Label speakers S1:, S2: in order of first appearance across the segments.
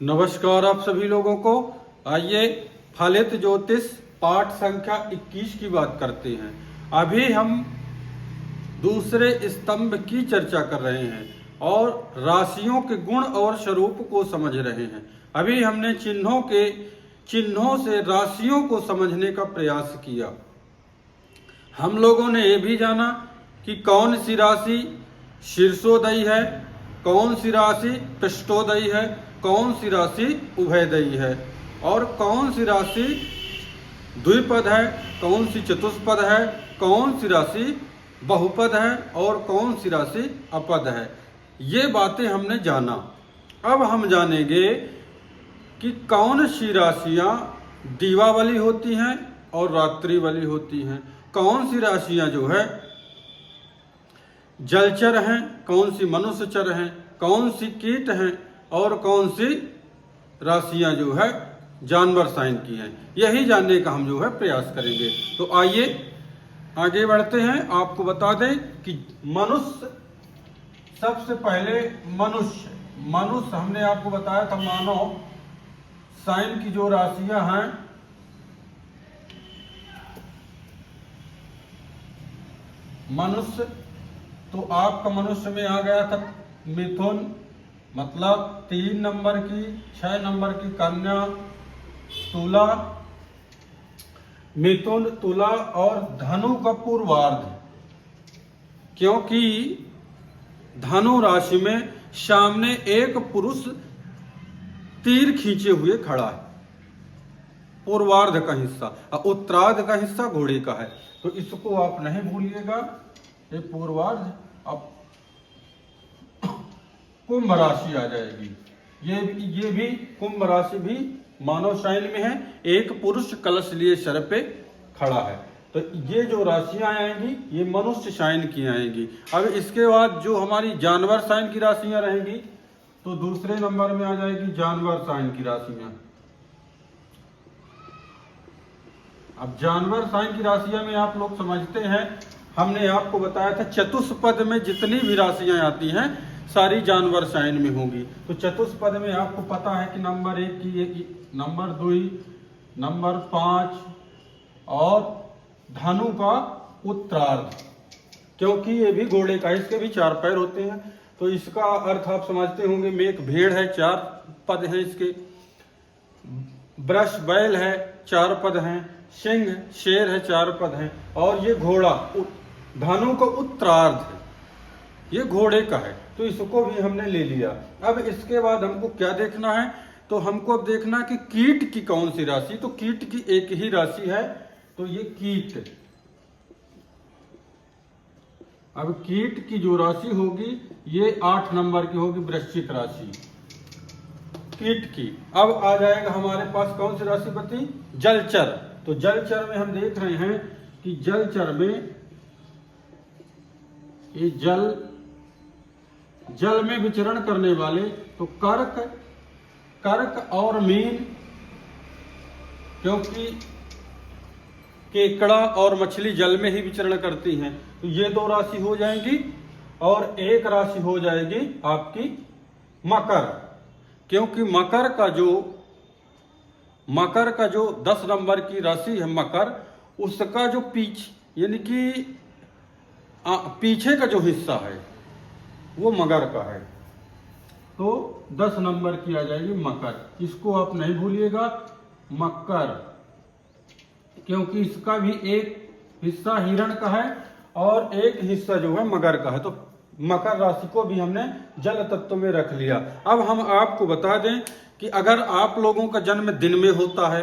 S1: नमस्कार आप सभी लोगों को। आइए फलित ज्योतिष पाठ संख्या 21 की बात करते हैं। अभी हम दूसरे स्तंभ की चर्चा कर रहे हैं और राशियों के गुण और स्वरूप को समझ रहे हैं। अभी हमने चिन्हों से राशियों को समझने का प्रयास किया। हम लोगों ने ये भी जाना कि कौन सी राशि शीर्षोदयी है, कौन सी राशि पृष्ठोदयी है, कौन सी राशि उभयदयी है और कौन सी राशि द्विपद है, कौन सी चतुष्पद है, कौन सी राशि बहुपद है और कौन सी राशि अपद है। ये बातें हमने जाना। अब हम जानेंगे कि कौन सी राशियां दीवा वाली होती हैं और रात्रि वाली होती हैं, कौन सी राशियां जो है जलचर हैं, कौन सी मनुष्यचर हैं, कौन सी कीट हैं और कौन सी राशियां जो है जानवर साइन की हैं। यही जानने का हम जो है प्रयास करेंगे। तो आइए आगे बढ़ते हैं। आपको बता दें कि मनुष्य, सबसे पहले मनुष्य हमने आपको बताया था मानव साइन की जो राशियां हैं मनुष्य, तो आपका मनुष्य में आ गया था मिथुन, मतलब 3 नंबर की, 6 नंबर की कन्या, तुला, मिथुन, तुला और धनु का पूर्वार्ध, क्योंकि धनु राशि में सामने एक पुरुष तीर खींचे हुए खड़ा है, पूर्वार्ध का हिस्सा, और उत्तरार्ध का हिस्सा घोड़े का है। तो इसको आप नहीं भूलिएगा, ये पूर्वार्ध। अब कुंभ राशि आ जाएगी। ये भी कुंभ राशि भी मानव साइन में है, एक पुरुष कलश लिए सर पे खड़ा है। तो ये जो राशियां आएंगी ये मनुष्य साइन की आएंगी। अब इसके बाद जो हमारी जानवर साइन की राशियां रहेंगी तो दूसरे नंबर में आ जाएगी जानवर साइन की राशियां। अब जानवर साइन की राशियां में आप लोग समझते हैं, हमने आपको बताया था चतुष्पद में जितनी भी राशियां आती हैं सारी जानवर साइन में होंगी। तो चतुष्पद में आपको पता है कि नंबर 1 की, नंबर 2, नंबर 5 और धनु का उत्तरार्ध, क्योंकि ये भी घोड़े का, इसके भी 4 पैर होते हैं। तो इसका अर्थ आप समझते होंगे। मेघ भेड़ है, 4 पद हैं इसके। वृष बैल है, 4 पद हैं। सिंह शेर है, 4 पद हैं। और ये घोड़ा धनु का उत्तरार्ध है, ये घोड़े का है। तो इसको भी हमने ले लिया। अब इसके बाद हमको क्या देखना है, तो हमको अब देखना कि कीट की कौन सी राशि। तो कीट की एक ही राशि है, तो ये कीट। अब कीट की जो राशि होगी ये 8 नंबर की होगी, वृश्चिक राशि कीट की। अब आ जाएगा हमारे पास कौन सी राशि बची, जलचर। तो जलचर में हम देख रहे हैं कि जलचर में ये जल में विचरण करने वाले, तो कर्क और मीन, क्योंकि केकड़ा और मछली जल में ही विचरण करती हैं। तो ये 2 राशि हो जाएंगी और एक राशि हो जाएगी आपकी मकर, क्योंकि मकर का जो 10 नंबर की राशि है मकर, उसका जो यानी कि पीछे का जो हिस्सा है वो मगर का है। तो 10 नंबर की आ जाएगी मकर। इसको आप नहीं भूलिएगा, मकर, क्योंकि इसका भी एक हिस्सा हिरण का है और एक हिस्सा जो है मगर का है। तो मकर राशि को भी हमने जल तत्व में रख लिया। अब हम आपको बता दें कि अगर आप लोगों का जन्म दिन में होता है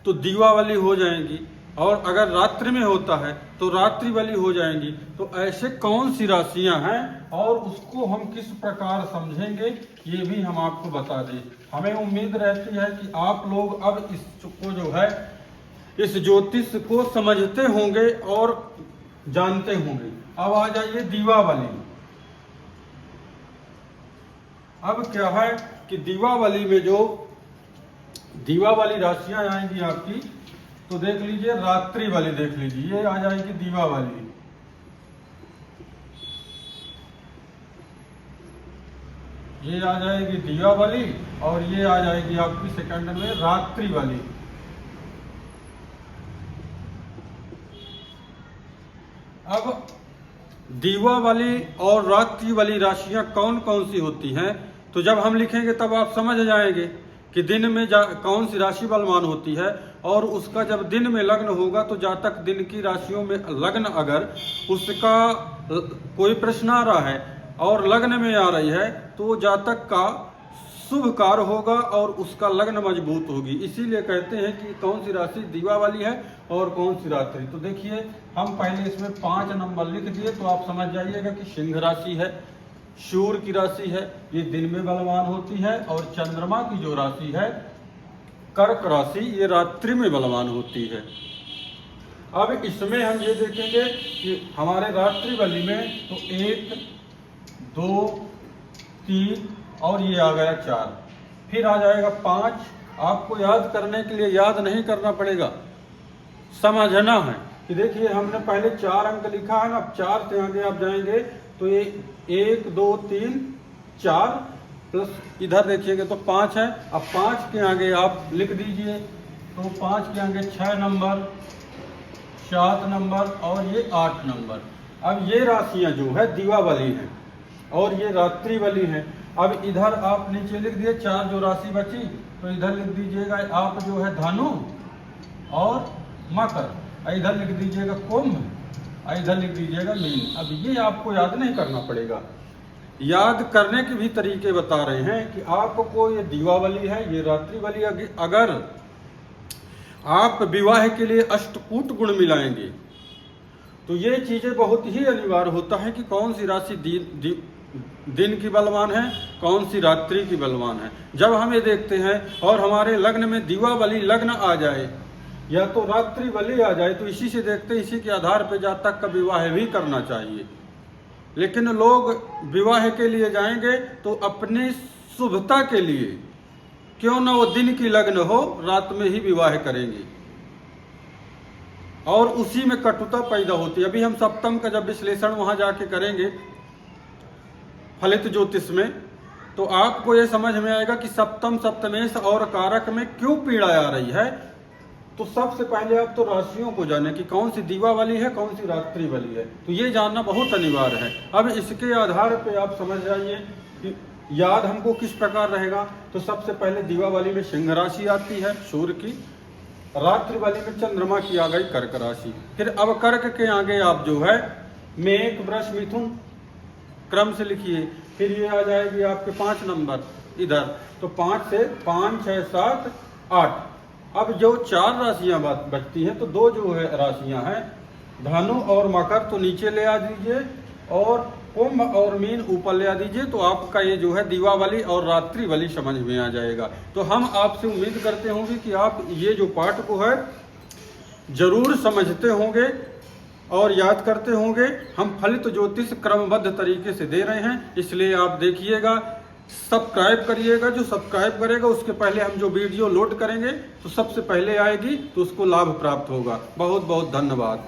S1: तो दीवा वाली हो जाएंगी, और अगर रात्रि में होता है तो रात्रि वाली हो जाएंगी। तो ऐसे कौन सी राशियां हैं और उसको हम किस प्रकार समझेंगे ये भी हम आपको बता दें। हमें उम्मीद रहती है कि आप लोग अब इसको जो है इस ज्योतिष को समझते होंगे और जानते होंगे। अब आ जाइए दीवा वाली। अब क्या है कि दीवा वाली राशियां आएंगी आपकी, तो देख लीजिए रात्रि वाली, देख लीजिए ये आ जाएगी दीवा वाली। ये आ जाएगी दिवा वाली और ये आ जाएगी आपकी सेकंड में रात्रि वाली। अब दिवा वाली और रात्रि वाली राशियां कौन कौन सी होती हैं, तो जब हम लिखेंगे तब आप समझ जाएंगे कि दिन में कौन सी राशि बलवान होती है। और उसका जब दिन में लग्न होगा तो जातक दिन की राशियों में लग्न अगर उसका कोई प्रश्न आ रहा है और लग्न में आ रही है तो जातक का शुभ कार्य होगा और उसका लग्न मजबूत होगी। इसीलिए कहते हैं कि कौन सी राशि दिवा वाली है और कौन सी रात्रि। तो देखिए हम पहले इसमें 5 नंबर लिख दिए तो आप समझ जाइएगा कि सिंह राशि है, शूर की राशि है, ये दिन में बलवान होती है। और चंद्रमा की जो राशि है कर्क राशि, ये रात्रि में बलवान होती है। अब इसमें हम ये देखेंगे कि हमारे रात्रि वाली में तो 1 2 3 और ये आ गया 4, फिर आ जाएगा 5। आपको याद करने के लिए याद नहीं करना पड़ेगा, समझना है कि देखिए हमने पहले 4 अंक लिखा है ना, अब 4 से आगे आप जाएंगे तो ये 1 2 3 4 प्लस इधर देखिएगा तो 5 है। अब 5 के आगे आप लिख दीजिए तो 5 के आगे 6 नंबर, 7 नंबर और ये 8 नंबर। अब ये राशियां जो है दिवा वाली हैं और ये रात्रि वाली हैं। अब इधर आप नीचे लिख दिए 4 जो राशि बची तो इधर लिख दीजिएगा आप जो है धनु और मकर, इधर लिख दीजिएगा कुंभ, इधर लिख दीजिएगा मीन। अब ये आपको याद नहीं करना पड़ेगा, याद करने के भी तरीके बता रहे हैं कि आपको ये दिवा वाली है, ये रात्रि वाली। अगर आप विवाह के लिए अष्टकूट गुण मिलाएंगे तो ये चीजें बहुत ही अनिवार्य होता है कि कौन सी राशि दिन की बलवान है, कौन सी रात्रि की बलवान है। जब हम ये देखते हैं और हमारे लग्न में दिवा वाली लग्न आ जाए या तो रात्रि वाली आ जाए तो इसी से देखते, इसी के आधार पर जातक का विवाह भी करना चाहिए। लेकिन लोग विवाह के लिए जाएंगे तो अपनी शुभता के लिए क्यों ना वो दिन की लग्न हो, रात में ही विवाह करेंगे और उसी में कटुता पैदा होती है। अभी हम सप्तम का जब विश्लेषण वहां जाके करेंगे फलित ज्योतिष में तो आपको ये समझ में आएगा कि सप्तम सप्तमेश और कारक में क्यों पीड़ा आ रही है। तो सबसे पहले आप तो राशियों को जाने कि कौन सी दिवा वाली है, कौन सी रात्रि वाली है, तो ये जानना बहुत अनिवार्य है। अब इसके आधार पे आप समझ जाइए कि याद हमको किस प्रकार रहेगा। तो सबसे पहले दिवा वाली में सिंह राशि आती है सूर्य की, रात्रि वाली में चंद्रमा की आ गई कर्क राशि। फिर अब कर्क के आगे आप जो है मेष वृष मिथुन क्रम से लिखिए, फिर ये आ जाएगी आपके 5 नंबर इधर, तो 5 से 5 6 7 8। अब जो 4 राशियां बचती हैं तो 2 जो है राशियां हैं धनु और मकर तो नीचे ले आ दीजिए और कुंभ और मीन ऊपर ले आ दीजिए। तो आपका ये जो है दिवा वाली और रात्रि वाली समझ में आ जाएगा। तो हम आपसे उम्मीद करते होंगे कि आप ये जो पाठ को है जरूर समझते होंगे और याद करते होंगे। हम फलित ज्योतिष क्रमबद्ध तरीके से दे रहे हैं, इसलिए आप देखिएगा, सब्सक्राइब करिएगा। जो सब्सक्राइब करेगा उसके पहले हम जो वीडियो लोड करेंगे तो सबसे पहले आएगी तो उसको लाभ प्राप्त होगा। बहुत बहुत धन्यवाद।